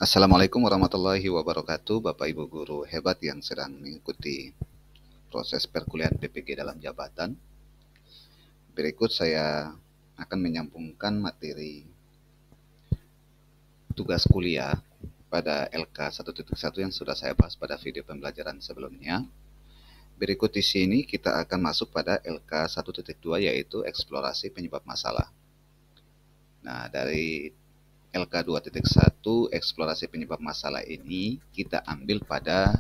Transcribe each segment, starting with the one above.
Assalamualaikum warahmatullahi wabarakatuh, Bapak Ibu guru hebat yang sedang mengikuti proses perkuliahan PPG dalam jabatan. Berikut saya akan menyambungkan materi tugas kuliah pada LK 1.1 yang sudah saya bahas pada video pembelajaran sebelumnya. Berikut di sini kita akan masuk pada LK 1.2 yaitu eksplorasi penyebab masalah. Nah, dari LK 2.1 eksplorasi penyebab masalah ini kita ambil pada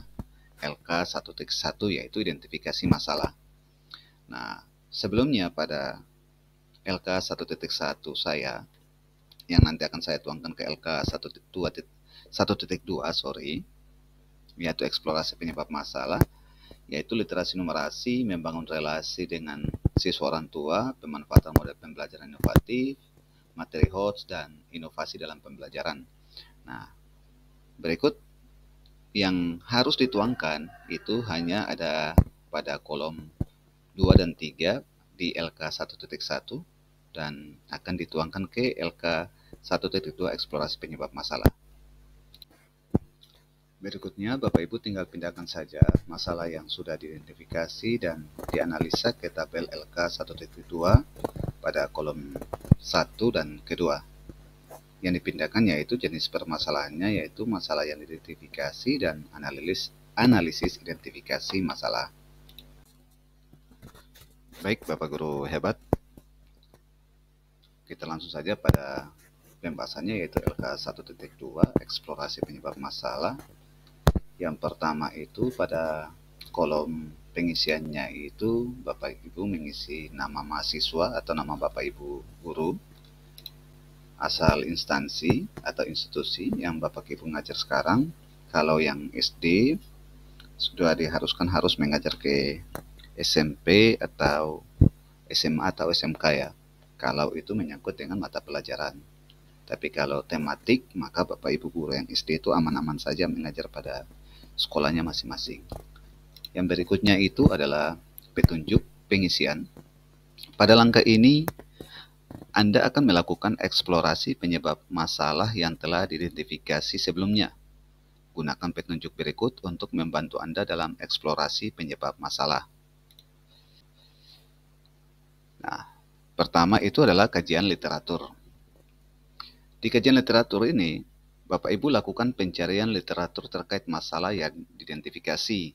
LK 1.1 yaitu identifikasi masalah. Nah, sebelumnya pada LK 1.1 saya yang nanti akan saya tuangkan ke LK 1.2 yaitu eksplorasi penyebab masalah, yaitu literasi numerasi, membangun relasi dengan siswa orang tua, pemanfaatan model pembelajaran inovatif, materi HOTS, dan inovasi dalam pembelajaran. Nah, berikut yang harus dituangkan itu hanya ada pada kolom 2 dan 3 di LK 1.1 dan akan dituangkan ke LK 1.2 eksplorasi penyebab masalah. Berikutnya, Bapak Ibu tinggal pindahkan saja masalah yang sudah diidentifikasi dan dianalisa ke tabel LK 1.2 pada kolom 1 dan kedua. Yang dipindahkan yaitu jenis permasalahannya, yaitu masalah yang diidentifikasi dan analisis identifikasi masalah. Baik, Bapak Guru hebat. Kita langsung saja pada pembahasannya, yaitu LK 1.2 eksplorasi penyebab masalah. Yang pertama itu pada kolom pengisiannya itu Bapak Ibu mengisi nama mahasiswa atau nama Bapak Ibu guru, asal instansi atau institusi yang Bapak Ibu ngajar sekarang. Kalau yang SD sudah diharuskan harus mengajar ke SMP atau SMA atau SMK ya, kalau itu menyangkut dengan mata pelajaran. Tapi kalau tematik, maka Bapak Ibu guru yang SD itu aman-aman saja mengajar pada sekolahnya masing-masing. Yang berikutnya itu adalah petunjuk pengisian. Pada langkah ini, Anda akan melakukan eksplorasi penyebab masalah yang telah diidentifikasi sebelumnya. Gunakan petunjuk berikut untuk membantu Anda dalam eksplorasi penyebab masalah. Nah, pertama itu adalah kajian literatur. Di kajian literatur ini, Bapak Ibu lakukan pencarian literatur terkait masalah yang diidentifikasi.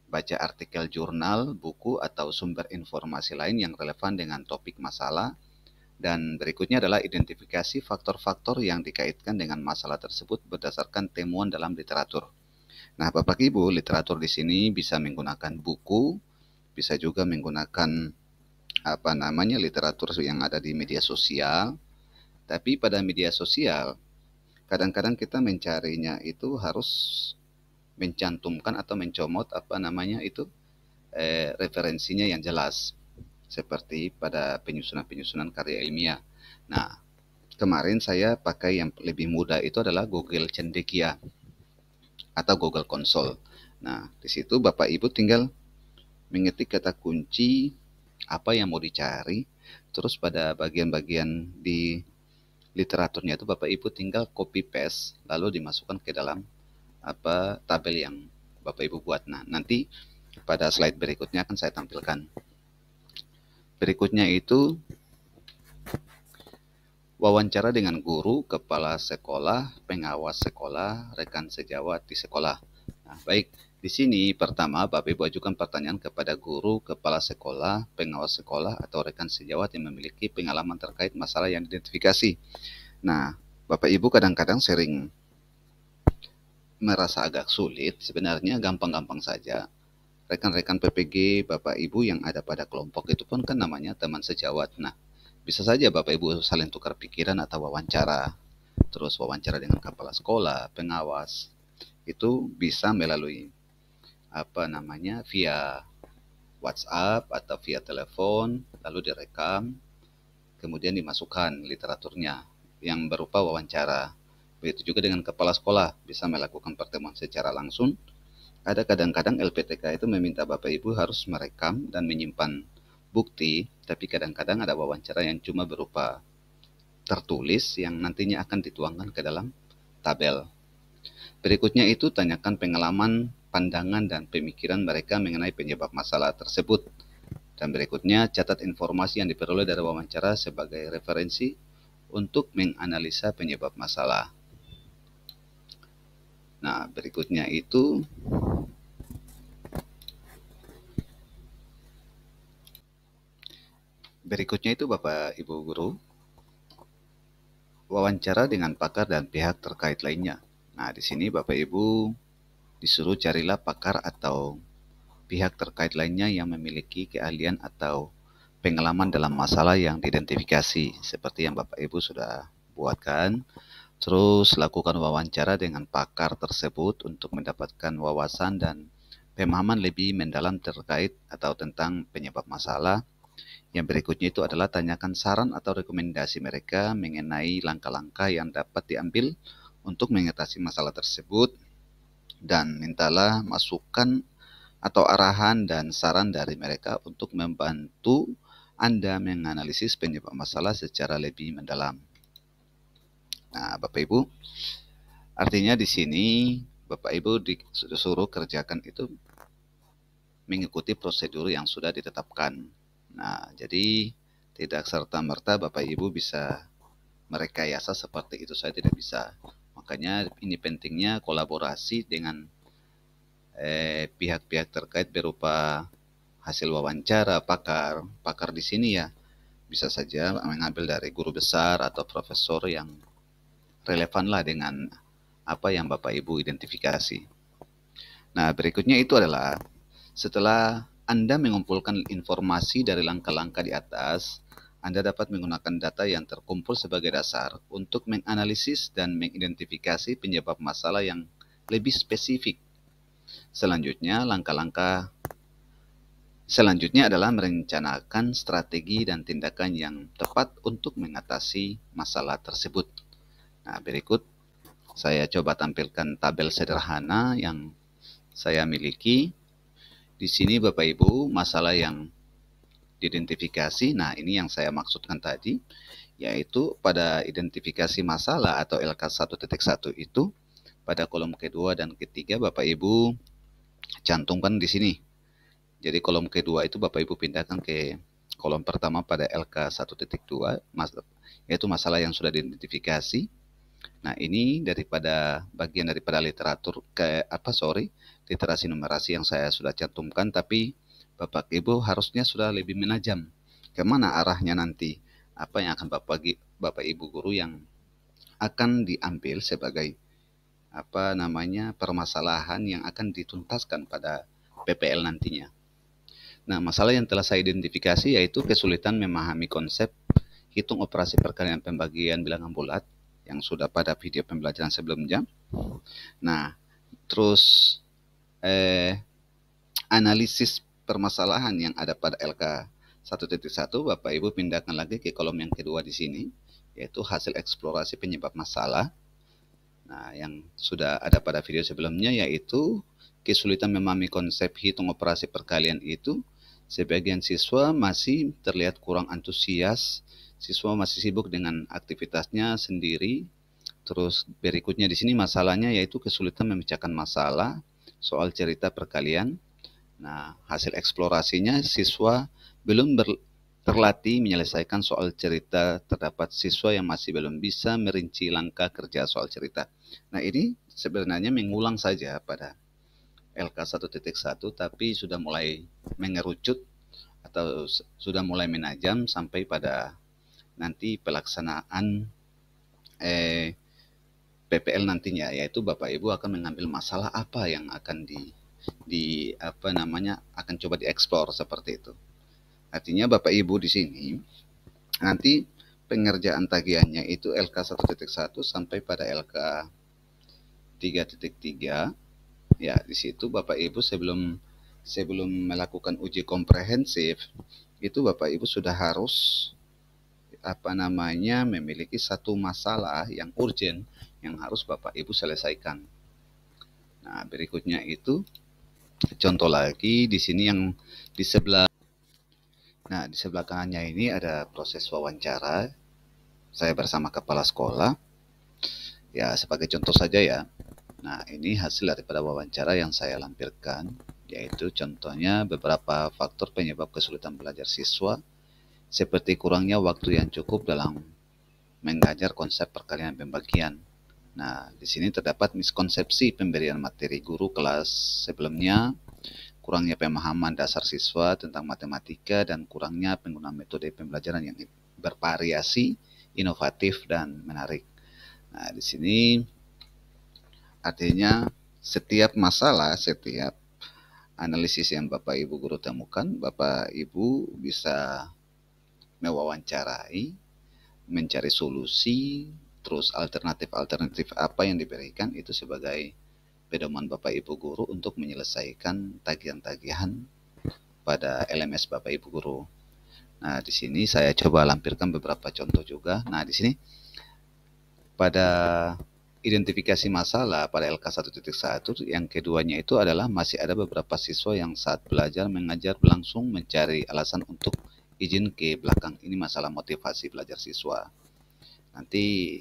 Baca artikel jurnal, buku, atau sumber informasi lain yang relevan dengan topik masalah. Dan berikutnya adalah identifikasi faktor-faktor yang dikaitkan dengan masalah tersebut berdasarkan temuan dalam literatur. Nah, Bapak Ibu, literatur di sini bisa menggunakan buku, bisa juga menggunakan literatur yang ada di media sosial. Tapi pada media sosial, kadang-kadang kita mencarinya itu harus mencantumkan atau mencomot referensinya yang jelas, seperti pada penyusunan karya ilmiah. Nah, kemarin saya pakai yang lebih mudah itu adalah Google Cendekia atau Google Console. Nah, di situ Bapak Ibu tinggal mengetik kata kunci apa yang mau dicari, terus pada bagian-bagian di literaturnya itu Bapak Ibu tinggal copy paste lalu dimasukkan ke dalam tabel yang Bapak Ibu buat. Nah, nanti pada slide berikutnya akan saya tampilkan. Berikutnya itu wawancara dengan guru, kepala sekolah, pengawas sekolah, rekan sejawat di sekolah. Nah, baik, di sini pertama Bapak Ibu ajukan pertanyaan kepada guru, kepala sekolah, pengawas sekolah, atau rekan sejawat yang memiliki pengalaman terkait masalah yang diidentifikasi. Nah, Bapak Ibu kadang-kadang sering merasa agak sulit, sebenarnya gampang-gampang saja. Rekan-rekan PPG Bapak Ibu yang ada pada kelompok itu pun kan namanya teman sejawat. Nah, bisa saja Bapak Ibu saling tukar pikiran atau wawancara. Terus wawancara dengan kepala sekolah, pengawas. Itu bisa melalui via WhatsApp atau via telepon, lalu direkam, kemudian dimasukkan literaturnya yang berupa wawancara. Begitu juga dengan kepala sekolah, bisa melakukan pertemuan secara langsung. Ada kadang-kadang LPTK itu meminta Bapak Ibu harus merekam dan menyimpan bukti, tapi kadang-kadang ada wawancara yang cuma berupa tertulis yang nantinya akan dituangkan ke dalam tabel. Berikutnya itu tanyakan pengalaman, pandangan, dan pemikiran mereka mengenai penyebab masalah tersebut. Dan berikutnya catat informasi yang diperoleh dari wawancara sebagai referensi untuk menganalisa penyebab masalah. Nah, berikutnya itu Bapak Ibu guru, wawancara dengan pakar dan pihak terkait lainnya. Nah, di sini Bapak Ibu disuruh carilah pakar atau pihak terkait lainnya yang memiliki keahlian atau pengalaman dalam masalah yang diidentifikasi, seperti yang Bapak Ibu sudah buatkan. Terus lakukan wawancara dengan pakar tersebut untuk mendapatkan wawasan dan pemahaman lebih mendalam terkait atau tentang penyebab masalah. Yang berikutnya itu adalah tanyakan saran atau rekomendasi mereka mengenai langkah-langkah yang dapat diambil untuk mengatasi masalah tersebut, dan mintalah masukan atau arahan dan saran dari mereka untuk membantu Anda menganalisis penyebab masalah secara lebih mendalam. Nah, Bapak Ibu, artinya di sini Bapak Ibu disuruh kerjakan itu mengikuti prosedur yang sudah ditetapkan. Nah, jadi tidak serta-merta Bapak Ibu bisa merekayasa seperti itu, saya tidak bisa. Makanya ini pentingnya kolaborasi dengan pihak-pihak terkait berupa hasil wawancara pakar. Pakar di sini ya bisa saja mengambil dari guru besar atau profesor yang relevan lah dengan apa yang Bapak Ibu identifikasi. Nah, berikutnya itu adalah setelah Anda mengumpulkan informasi dari langkah-langkah di atas, Anda dapat menggunakan data yang terkumpul sebagai dasar untuk menganalisis dan mengidentifikasi penyebab masalah yang lebih spesifik. Selanjutnya adalah merencanakan strategi dan tindakan yang tepat untuk mengatasi masalah tersebut. Nah, berikut saya coba tampilkan tabel sederhana yang saya miliki. Di sini Bapak Ibu, masalah yang diidentifikasi, nah ini yang saya maksudkan tadi, yaitu pada identifikasi masalah atau LK1.1 itu, pada kolom kedua dan ketiga Bapak Ibu cantumkan di sini. Jadi kolom kedua itu Bapak Ibu pindahkan ke kolom pertama pada LK1.2, yaitu masalah yang sudah diidentifikasi. Nah, ini bagian daripada literasi numerasi yang saya sudah cantumkan, tapi Bapak Ibu harusnya sudah lebih menajam kemana arahnya nanti, apa yang akan Bapak Ibu guru yang akan diambil sebagai permasalahan yang akan dituntaskan pada PPL nantinya. Nah, masalah yang telah saya identifikasi yaitu kesulitan memahami konsep hitung operasi perkalian pembagian bilangan bulat yang sudah pada video pembelajaran sebelumnya. Nah, terus analisis permasalahan yang ada pada LK 1.1, Bapak Ibu pindahkan lagi ke kolom yang kedua di sini, yaitu hasil eksplorasi penyebab masalah. Nah, yang sudah ada pada video sebelumnya yaitu kesulitan memahami konsep hitung operasi perkalian itu. Sebagian siswa masih terlihat kurang antusias, siswa masih sibuk dengan aktivitasnya sendiri. Terus berikutnya di sini masalahnya yaitu kesulitan memecahkan masalah soal cerita perkalian. Nah, hasil eksplorasinya siswa belum terlatih menyelesaikan soal cerita, terdapat siswa yang masih belum bisa merinci langkah kerja soal cerita. Nah, ini sebenarnya mengulang saja pada LK1.1, tapi sudah mulai mengerucut atau sudah mulai menajam sampai pada nanti pelaksanaan PPL nantinya, yaitu Bapak Ibu akan mengambil masalah apa yang akan akan coba dieksplor seperti itu. Artinya Bapak Ibu di sini nanti pengerjaan tagihannya itu LK1.1 sampai pada LK 3.3. Ya, di situ Bapak Ibu sebelum melakukan uji komprehensif itu Bapak Ibu sudah harus memiliki satu masalah yang urgent yang harus Bapak Ibu selesaikan. Nah, berikutnya itu contoh lagi di sini yang di sebelah. Nah, di sebelah kanannya ini ada proses wawancara saya bersama kepala sekolah. Ya, sebagai contoh saja ya. Nah, ini hasil daripada wawancara yang saya lampirkan, yaitu contohnya beberapa faktor penyebab kesulitan belajar siswa, seperti kurangnya waktu yang cukup dalam mengajar konsep perkalian pembagian. Nah, di sini terdapat miskonsepsi pemberian materi guru kelas sebelumnya, kurangnya pemahaman dasar siswa tentang matematika, dan kurangnya penggunaan metode pembelajaran yang bervariasi, inovatif, dan menarik. Nah, di sini artinya setiap masalah, setiap analisis yang Bapak Ibu guru temukan, Bapak Ibu bisa mewawancarai, mencari solusi, terus alternatif-alternatif apa yang diberikan itu sebagai pedoman Bapak Ibu guru untuk menyelesaikan tagihan-tagihan pada LMS Bapak Ibu guru. Nah, di sini saya coba lampirkan beberapa contoh juga. Nah, di sini pada identifikasi masalah pada LK 1.1 yang keduanya itu adalah masih ada beberapa siswa yang saat belajar mengajar langsung mencari alasan untuk izin ke belakang. Ini masalah motivasi belajar siswa. Nanti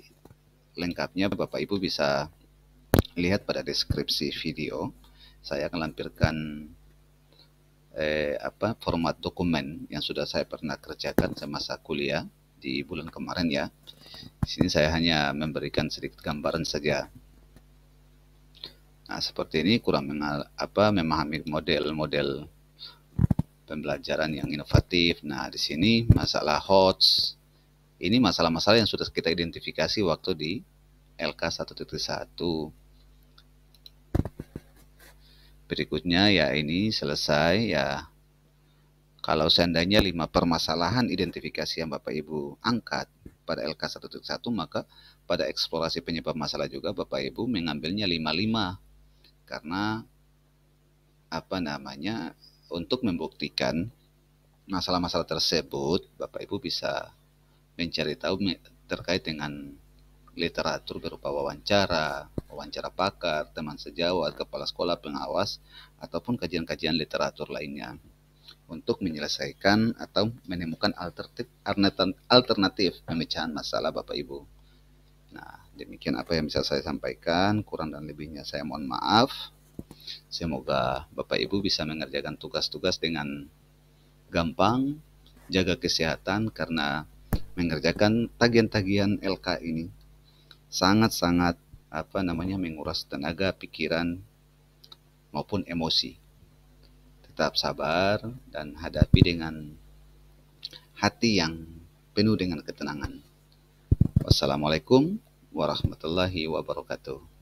lengkapnya Bapak Ibu bisa lihat pada deskripsi video. Saya akan lampirkan format dokumen yang sudah saya pernah kerjakan semasa kuliah di bulan kemarin ya. Di sini saya hanya memberikan sedikit gambaran saja. Nah, seperti ini kurang memahami model-model pembelajaran yang inovatif. Nah, di sini masalah HOTS. Ini masalah-masalah yang sudah kita identifikasi waktu di LK 1.1. Berikutnya ya ini selesai ya. Kalau seandainya 5 permasalahan identifikasi yang Bapak Ibu angkat pada LK 1.1, maka pada eksplorasi penyebab masalah juga Bapak Ibu mengambilnya 5-5. Karena untuk membuktikan masalah-masalah tersebut, Bapak Ibu bisa mencari tahu terkait dengan literatur berupa wawancara pakar, teman sejawat, kepala sekolah, pengawas, ataupun kajian-kajian literatur lainnya untuk menyelesaikan atau menemukan alternatif pemecahan masalah Bapak Ibu. Nah, demikian apa yang bisa saya sampaikan, kurang dan lebihnya saya mohon maaf. Semoga Bapak Ibu bisa mengerjakan tugas-tugas dengan gampang, jaga kesehatan karena mengerjakan tagihan-tagihan LK ini sangat-sangat menguras tenaga, pikiran maupun emosi. Tetap sabar dan hadapi dengan hati yang penuh dengan ketenangan. Wassalamualaikum warahmatullahi wabarakatuh.